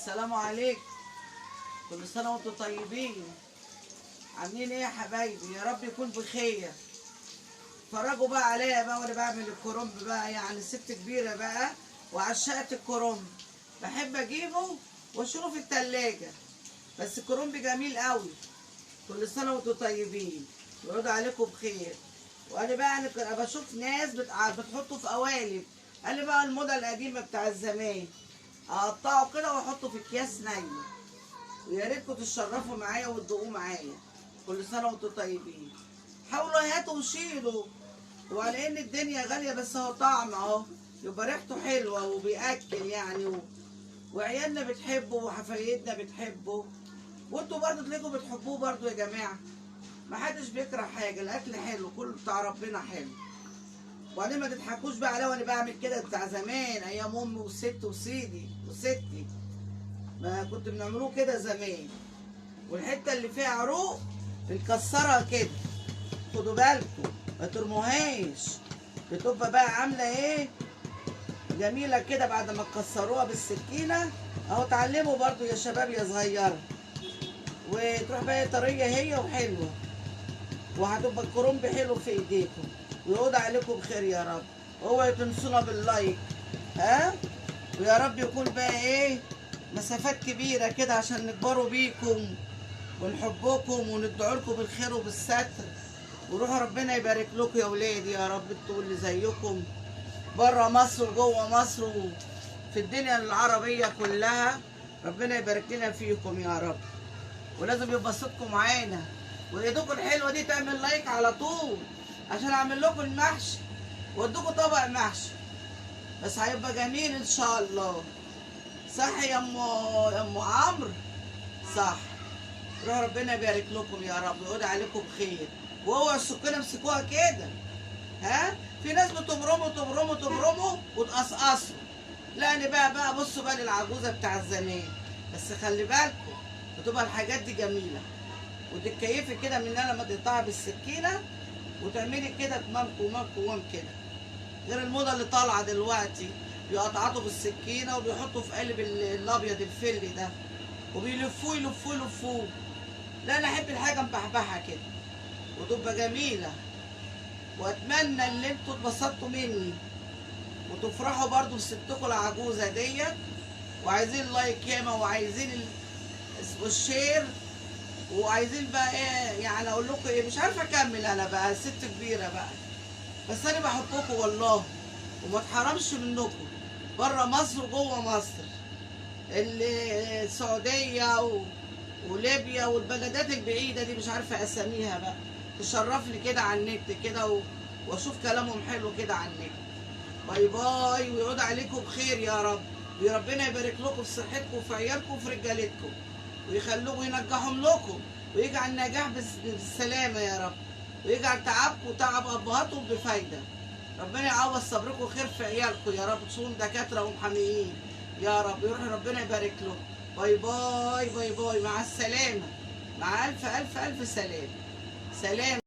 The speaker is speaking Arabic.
السلام عليكم. كل سنة وانتم طيبين. عاملين ايه يا حبايبي؟ يا رب يكون بخير. اتفرجوا بقى عليا بقى وانا بعمل الكرنب بقى، يعني ست كبيرة بقى وعشقة الكرنب. بحب اجيبه واشيله في التلاجة، بس الكرنب جميل قوي. كل سنة وانتم طيبين، يعود عليكم بخير. وانا بقى انا بشوف ناس بتحطه في قوالب. قال لي بقى الموضة القديمة بتاع زمان، اقطعه كده واحطه في اكياس نايمه. ويا ريتكم تشرفوا معايا وتدوقوه معايا. كل سنه وانتم طيبين. حاولوا هاتوا وشيلوا، وعلى ان الدنيا غاليه بس هو طعم اهو، يبقى ريحته حلوه وبياكل يعني وعيالنا بتحبه وحفايدنا بتحبه، وانتوا برضه تلاقوا بتحبوه برضه يا جماعه. محدش بيكره حاجه، الاكل حلو، كله بتاع ربنا حلو. وبعدين ما تضحكوش بقى عليا وانا بعمل كده، بتاع زمان ايام امي وست وسيدي وستي ما كنت بنعملوه كده زمان. والحته اللي فيها عروق بنكسرها كده، خدوا بالكم ما ترموهاش، بتبقى بقى عامله ايه، جميله كده بعد ما تكسروها بالسكينه اهو. اتعلموا برضو يا شباب يا صغيره، وتروح بقى طريه هي وحلوه، وهتبقى الكرنب حلو في ايديكم. ويعود عليكم بخير يا رب. اوعوا تنسونا باللايك، ها، ويا رب يكون بقى ايه مسافات كبيره كده عشان نكبروا بيكم ونحبكم وندعو لكم بالخير وبالستر. وروحوا ربنا يبارك لكم يا ولادي يا رب، انتوا اللي زيكم بره مصر وجوه مصر وفي الدنيا العربيه كلها. ربنا يبارك لنا فيكم يا رب. ولازم يبقى صوتكم معانا، وايدكم الحلوه دي تعمل لايك على طول عشان اعمل لكم المحشي وادوكم طبق محشي، بس هيبقى جميل ان شاء الله. صح يا ام عمرو؟ صح. روح ربنا يبارك لكم يا رب ويعود عليكم بخير. واوعوا السكينه امسكوها كده، ها، في ناس بتبرموا تبرموا تبرموا وتقصقصوا. لا انا بقى بصوا بقى للعجوزه بتاع زمان. بس خلي بالكم بتبقى الحاجات دي جميله، وتتكيفي كده منها لما تقطعها بالسكينه وتعملي كده كمام كمام كمام كده. غير الموضه اللي طالعه دلوقتي بيقطعوا بالسكينه وبيحطوا في قلب الابيض الفلي ده وبيلفوه يلفوه يلفوه. لا انا احب الحاجه مبحبحه كده وتبقى جميله. واتمنى ان انتوا اتبسطتوا مني وتفرحوا برضو بستكم العجوزه ديت. وعايزين لايك ياما، وعايزين الشير، وعايزين بقى ايه يعني اقول لكم ايه، مش عارفه اكمل انا بقى ست كبيره بقى. بس انا بحبكم والله وما اتحرمش منكم بره مصر وجوه مصر، السعوديه وليبيا والبلدات البعيده دي مش عارفه اساميها بقى. تشرفني كده على النت كده واشوف كلامهم حلو كده على النت. باي باي، ويعود عليكم بخير يا رب. وربنا يبارك لكم في صحتكم وفي عيالكم وفي رجالتكم، ويخلوكم وينجحهم لكم، ويجعل النجاح بالسلامه يا رب، ويجعل تعبكم وتعب ابهاتكم بفايده. ربنا يعوض صبركم خير في عيالكم يا رب، تكونوا دكاتره ومحاميين يا رب. يروح ربنا يبارك لكم. باي باي باي باي، مع السلامه، مع الف الف الف سلام. سلام.